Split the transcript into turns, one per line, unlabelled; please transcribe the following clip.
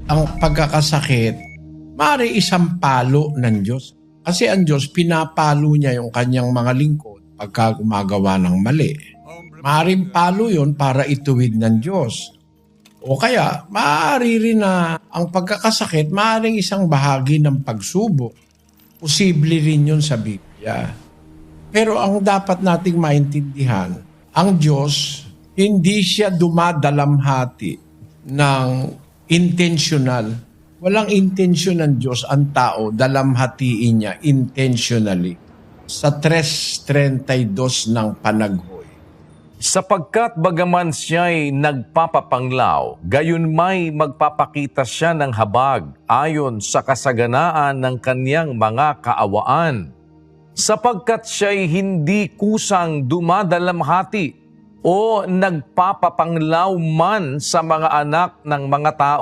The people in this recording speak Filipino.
Ang pagkakasakit, maaari isang palo ng Diyos. Kasi ang Diyos, pinapalo niya yung kanyang mga lingkod pagka gumagawa ng mali. Maaaring palo yun para ituwid ng Diyos. O kaya, maaari rin na ang pagkakasakit, maaaring isang bahagi ng pagsubok. Posible rin yun sa Biblia. Pero ang dapat nating maintindihan, ang Diyos, hindi siya dumadalamhati ng intentional. Walang intensyon ng Diyos ang tao, dalamhatiin niya intentionally. Sa 3:32 ng panaghoy.
Sapagkat bagaman siya'y nagpapapanglaw, gayon may magpapakita siya ng habag ayon sa kasaganaan ng kaniyang mga kaawaan. Sapagkat siya'y hindi kusang dumadalamhati o nagpapapanglaw man sa mga anak ng mga tao.